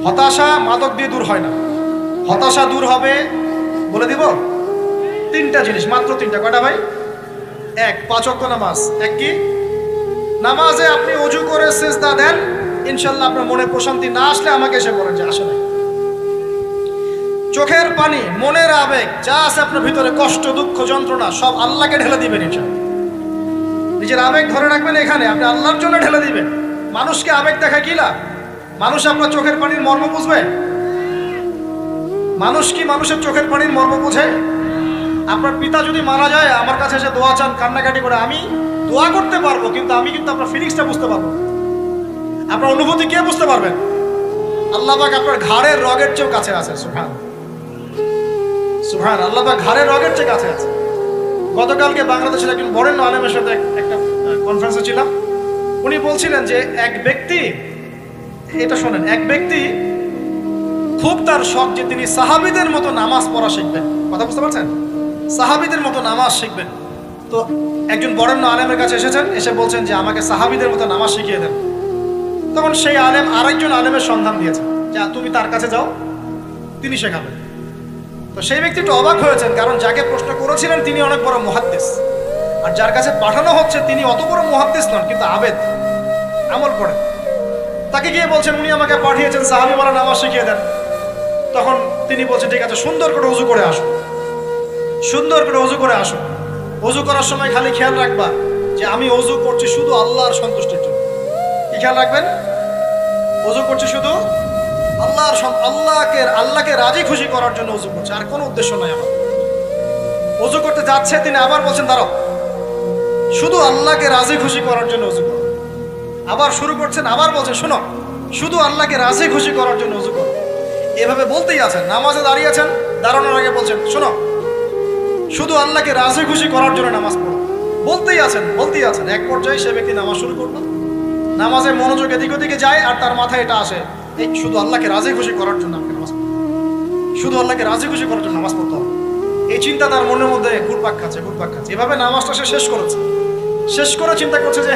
হতাশা মাদক দিয়ে দূর হয় না। হতাশা দূর হবে, বলে দিব, তিনটা জিনিস, মাত্র তিনটা। কয়টা ভাই? এক, 5 ওয়াক্ত নামাজ। এক কি? নামাজে আপনি ওযু করে সিজদা দেন, ইনশাআল্লাহ আপনার মনে প্রশান্তি না আসলে আমাকে এসে বলেন যে আসে নাই। চোখের পানি, মনের আবেগ যা আছে আপনার ভিতরে, কষ্ট, দুঃখ, যন্ত্রণা, সব আল্লাহকে ঢেলে দিবেন ইনশাআল্লাহ। নিজের আবেগ ধরে রাখবেন এখানে, আপনি আল্লাহর জন্য ঢেলে দিবেন। মানুষকে আবেগ দেখা কি লাভ? মানুষ আপনার চোখের পানির মর্ম বুঝবে? মানুষ কি মানুষের চোখের পানির মর্ম বোঝে? আপনার পিতা যদি মারা যায়, আমার কাছে এসে দোয়া চান, কান্নাকাটি করে, আমি দোয়া করতে পারবো, কিন্তু আমি কিন্তু আপনার ফিলিংসটা বুঝতে পারবো, আপনার অনুভূতি কে বুঝতে পারবেন? আল্লাহ পাক আপনার ঘাড়ের রগের চেয়েও কাছে আছে। সুবহান সুবহান, আল্লাহ পাক ঘাড়ের রগের চেয়ে কাছে আছে। গতকালকে বাংলাদেশের একজন বরেণ্য আলেমের সাথে একটা কনফারেন্সে ছিলাম। উনি বলছিলেন যে এক ব্যক্তি, এটা শোনেন, এক ব্যক্তি খুব তার শখ যে তিনি সাহাবীদের মতো নামাজ পড়া শিখবেন। কথা বুঝতে পারছেন? সাহাবীদের মতো নামাজ শিখবেন। তো একজন বরেণ্য আলেমের কাছে এসেছেন, এসে বলছেন যে আমাকে সাহাবীদের মতো নামাজ শিখিয়ে দেন। তখন সেই আলেম আরেকজন আলেমের সন্ধান দিয়েছেন, যে তুমি তার কাছে যাও, তিনি শেখাবেন। তো সেই ব্যক্তি একটু অবাক হয়েছেন, কারণ যাকে প্রশ্ন করেছিলেন তিনি অনেক বড় মুহাদ্দিস, আর যার কাছে পাঠানো হচ্ছে তিনি অত বড় মুহাদ্দিস নন, কিন্তু আবেদ, আমল করেন। তাকে গিয়ে বলছেন উনি আমাকে পাঠিয়েছেন সাহাবীওয়ালা নামাজ শিখিয়ে দেন। তখন তিনি বলছেন ঠিক আছে, সুন্দর করে ওযু করে আসো, সুন্দর করে ওযু করে আসো। ওযু করার সময় খালি খেয়াল রাখবা যে আমি ওযু করছি শুধু আল্লাহর সন্তুষ্টির জন্য। কি খেয়াল রাখবেন? ওযু করছি শুধু আল্লাহকে রাজি খুশি করার জন্য ওযু করছে, আর কোনো উদ্দেশ্য নাই আমার। ওযু করতে যাচ্ছে, তিনি আবার বলছেন দাঁড়াও, শুধু আল্লাহকে রাজি খুশি করার জন্য ওযু করো। আবার শুরু করছেন, আবার বলছেন শোনো, শুধু আল্লাহকে রাজি খুশি করার জন্য ওযু করো। এভাবে বলতেই আছেন, নামাজে দাঁড়িয়ে আছেন, দাঁড়ানোর আগে বলছেন শোনো, শুধু আল্লাহকে রাজি খুশি করার জন্য নামাজ পড়ো। বলতেই আছেন। এক পর্যায়ে সে ব্যক্তি নামাজ শুরু করলো, নামাজে মনোযোগ এদিক ওদিকে যায়, আর তার মাথায় এটা আসে, এই শুধু আল্লাহকে রাজি খুশি করার জন্য আমাকে নামাজ পড়তে হবে, শুধু আল্লাহকে রাজি খুশি করার জন্য নামাজ পড়তে হবে। এই চিন্তা তার মনের মধ্যে ঘুরপাক খাচ্ছে। এভাবে নামাজটা সে শেষ করেছে। শেষ করে চিন্তা করছে যে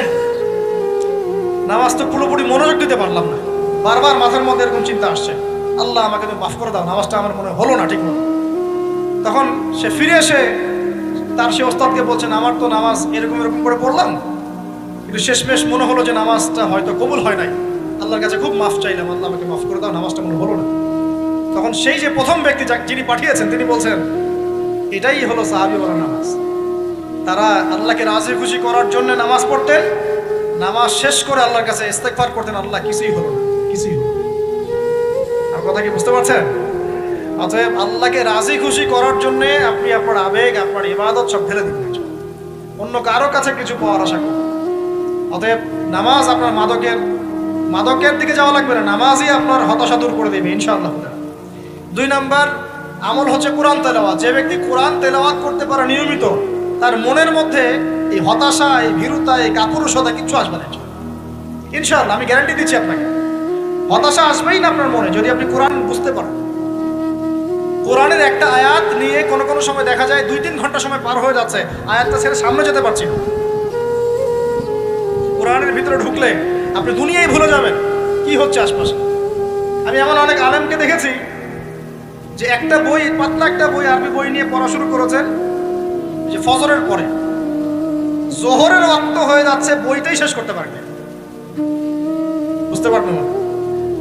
নামাজ তো পুরোপুরি মনোযোগ দিতে পারলাম না। বারবার মাথার মধ্যে এরকম চিন্তা আসছে, আল্লাহ আমাকে তুমি মাফ করে দাও, নামাজটা আমার মনে হলো না ঠিক মতো। তখন সে ফিরে এসে তার সে ওস্তাদকে বলছেন, আমার তো নামাজ এরকম করে পড়লাম, কিন্তু শেষমেশ মনে হলো যে নামাজটা হয়তো কবুল হয় নাই, আল্লাহর কাছে খুব মাফ চাইলাম, আল্লাহ আমাকে মাফ করে দাও, নামাজটা মনে হলো না। তখন সেই যে প্রথম ব্যক্তি যিনি পাঠিয়েছেন তিনি বলছেন, এটাই হলো সাহাবীওয়ালা নামাজ। তারা আল্লাহকে রাজি খুশি করার জন্য নামাজ পড়তেন, নামাজ শেষ করে আল্লাহর কাছে ইস্তেগফার করতেন, আল্লাহ কিছুই হলো না, কিছুই হলো না। আর কথা কি বুঝতে পারছেন? অতএব আল্লাহকে রাজি খুশি করার জন্য আপনি আপনার আবেগ, আপনার ইবাদত সব ঢেলে দিবেন, অন্য কারো কাছে কিছু পাওয়ার আশা করবেন। অতএব নামাজ আপনার মাদকের দিকে যাওয়া লাগবে না, নামাজই আপনার হতাশা দূর করে দেবে ইনশাআল্লাহ। 2 নাম্বার আমল হচ্ছে কোরআন তেলাওয়াত। যে ব্যক্তি কোরআন তেলাওয়াত করতে পারে নিয়মিত, তার মনের মধ্যে এই হতাশা, এই ভীরুতা, এই কাপুরুষতা কিচ্ছু আসবে না ইনশাআল্লাহ। আমি গ্যারান্টি দিচ্ছি আপনাকে, হতাশা আসবেই না আপনার মনে যদি আপনি কোরআন বুঝতে পারেন। কোরআনের একটা আয়াত নিয়ে কোনো সময় দেখা যায় 2-3 ঘন্টা সময় পার হয়ে যাচ্ছে, আয়াতটা ছেড়ে সামনে যেতে পারছি না। কোরআনের ভিতরে ঢুকলে আপনি দুনিয়ায় ভুলে যাবেন কি হচ্ছে আশপাশে। আমি এমন অনেক আলেমকে দেখেছি যে একটা বই, পাতলা একটা বই, আরবি বই নিয়ে পড়া শুরু করেছেন, যে ফজরের পরে জোহরের ওয়াক্ত হয়ে যাচ্ছে, বইটাই শেষ করতে পারবেন, বুঝতে পারবেন না।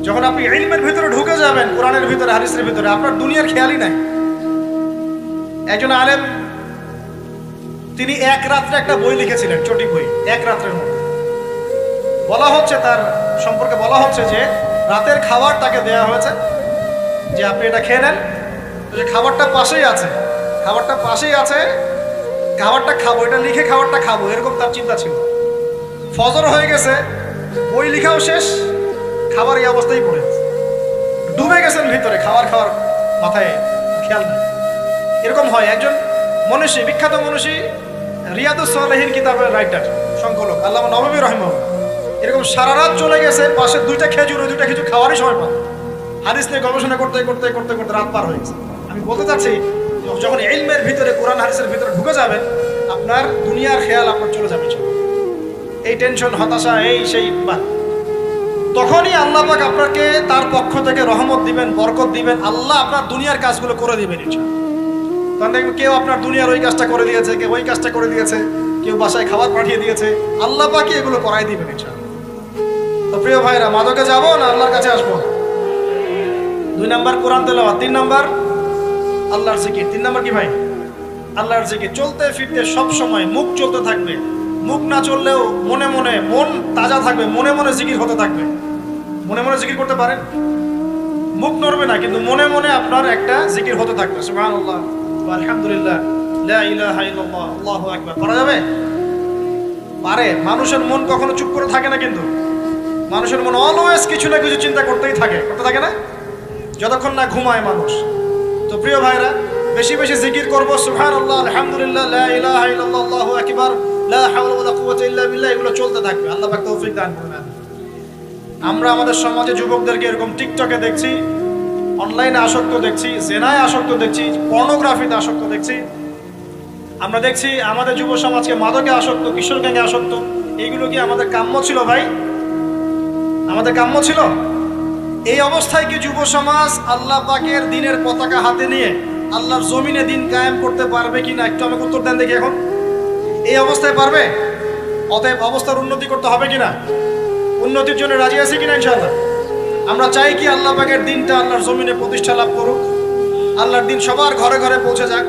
যখন আপনি ইলমের ভিতরে ঢুকে যাবেন, কোরআনের ভিতরে, হাদিসের ভিতরে, আপনার দুনিয়ার খেয়ালই নাই। একজন আলেম তিনি এক রাত্রে একটা বই লিখেছিলেন, চটি বই, এক রাত্রের মধ্যে। বলা হচ্ছে তার সম্পর্কে বলা হচ্ছে যে রাতের খাবার তাকে দেয়া হয়েছে, যে আপনি এটা খেয়ে নেন। যে খাবারটা পাশেই আছে, খাবারটা খাবো, এটা লিখে খাবারটা খাবো, এরকম তার চিন্তা ছিল। ফজর হয়ে গেছে, বই লিখাও শেষ, খাবার এই অবস্থায় পড়ে ডুবে গেছেন ভিতরে, খাওয়ার মাথায় খেয়াল নাই। এরকম হয়। একজন মনীষী, বিখ্যাত মনীষী, রিয়াদুস সালেহীন কিতাবের রাইটার, সংকলক আল্লামা নববী রাহিমাহুল্লাহ, এরকম সারা রাত চলে গেছে, পাশে 2টা খেজুর, ওই 2টা খেজুর খাওয়ারই সময় পান। হাদিস নিয়ে গবেষণা করতে রাত পার হয়ে গেছে। আমি বলতে চাচ্ছি, যখন ইলমের ভিতরে, কোরআন হাদিসের ভিতরে ঢুকে যাবেন, আপনার দুনিয়ার খেয়াল আপনার চলে যাবে। এই টেনশন, হতাশা, এই সেই বাদ। তখনই আল্লাহ পাক আপনাকে তার পক্ষ থেকে রহমত দিবেন, বরকত দিবেন। আল্লাহ আপনার দুনিয়ার কাজগুলো করে দিবেন ইনশাআল্লাহ। কারণ দেখবেন কেউ আপনার দুনিয়ার ওই কাজটা করে দিয়েছে, কেউ ওই কাজটা করে দিয়েছে, কেউ বাসায় খাবার পাঠিয়ে দিয়েছে, আল্লাহ পাকই এগুলো করাই দিবেন ইনশাআল্লাহ। তো প্রিয় ভাইরা, মাদকে যাব না আল্লাহর কাছে আসবো? 2 নাম্বার কোরআন তেলাওয়াত, 3 নাম্বার আল্লাহর জিকির। 3 নাম্বার কি ভাই? আল্লাহর জিকির। চলতে ফিরতে সব সময় মুখ চলতে থাকবে, মুখ না চললেও মনে মনে মন তাজা থাকবে, মনে মনে জিকির হতে থাকবে। মনে মনে জিকির করতে পারেন, মুখ নড়বে না কিন্তু মনে মনে আপনার একটা জিকির হতে থাকবে। সুবহানাল্লাহ, আলহামদুলিল্লাহ, লা ইলাহা ইল্লাল্লাহ, আল্লাহু আকবার। করা যাবে? পারে। মানুষের মন কখনো চুপ করে থাকে না, কিন্তু মানুষের মন অলওয়েজ কিছু না কিছু চিন্তা করতেই থাকে, করতে থাকে না, যতক্ষণ না ঘুমায় মানুষ। তো প্রিয় ভাইরা, বেশি বেশি জিকির করব, সুবহানাল্লাহ, আলহামদুলিল্লাহ, লা ইলাহা ইল্লাল্লাহ, আল্লাহু আকবার, লা হাওলা ওয়ালা কুওয়াতা ইল্লা বিল্লাহ, এগুলো চলতে থাকবে। আল্লাহ পাক তৌফিক দান করুন। আমরা আমাদের সমাজে যুবকদেরকে এরকম টিকটকে দেখছি, অনলাইনে আসক্ত দেখছি, জেনায় আসক্ত দেখছি, পর্নোগ্রাফিতে আসক্ত দেখছি। আমরা দেখছি আমাদের যুব সমাজকে মাদকে আসক্ত, কিশোর গ্যাংয়ে আসক্ত। এইগুলো কি আমাদের কাম্য ছিল ভাই? আমাদের কাম্য ছিল? এই অবস্থায় কি যুব সমাজ আল্লাহ পাকের দ্বীনের পতাকা হাতে নিয়ে আল্লাহর জমিনে দ্বীন কায়েম করতে পারবে কিনা? একটু আমাকে উত্তর দেন দেখি। এখন এই অবস্থায় পারবে? অতএব অবস্থার উন্নতি করতে হবে কিনা? উন্নতির জন্য রাজি আছি কিনা ইনশাআল্লাহ? আমরা চাই কি আল্লাহ পাকের দ্বীনটা আল্লাহর জমিনে প্রতিষ্ঠা লাভ করুক, আল্লাহর দ্বীন সবার ঘরে ঘরে পৌঁছে যাক।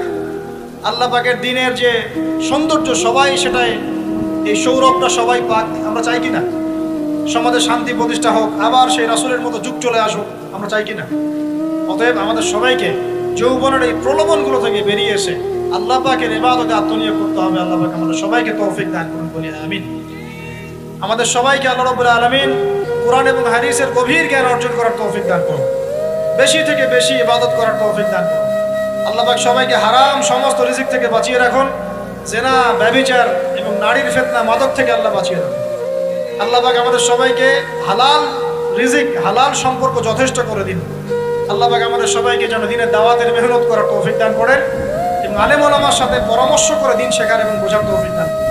আল্লাহ পাকের দ্বীনের যে সৌন্দর্য সবাই সেটাই, এই সৌরভটা সবাই পাক। আমরা চাই কিনা? সমাজে শান্তি প্রতিষ্ঠা হোক, আবার সেই রাসূলের মতো যুগ চলে আসুক, আমরা চাই কিনা? অতএব আমাদের সবাইকে যৌবনের এই প্রলোভনগুলো থেকে বেরিয়ে এসে আল্লাহ পাকের ইবাদতে আত্মনিয়োগ করতে হবে। আল্লাহ পাক আমাদের সবাইকে তৌফিক দান করুন, বলি আমিন। আমাদের সবাইকে আল্লাহ রাব্বুল আলামিন কোরআন এবং হাদিসের গভীর জ্ঞান অর্জন করার তৌফিক দান করুন, বেশি থেকে বেশি ইবাদত করার তৌফিক দান করুন। আল্লাহ পাক সবাইকে হারাম সমস্ত রিজিক থেকে বাঁচিয়ে রাখুন, জেনা, ব্যভিচার এবং নারীর ফিতনা, মাদক থেকে আল্লাহ বাঁচিয়ে রাখুন। আল্লাহ পাক আমাদের সবাইকে হালাল রিজিক, হালাল সম্পর্ক যথেষ্ট করে দিন। আল্লাহ পাক আমাদের সবাইকে যেন দ্বীনের দাওয়াতের মেহনত করার তৌফিক দান করেন এবং আলেম ওলামার সাথে পরামর্শ করে দ্বীন শেখার এবং বোঝার তৌফিক দান করেন।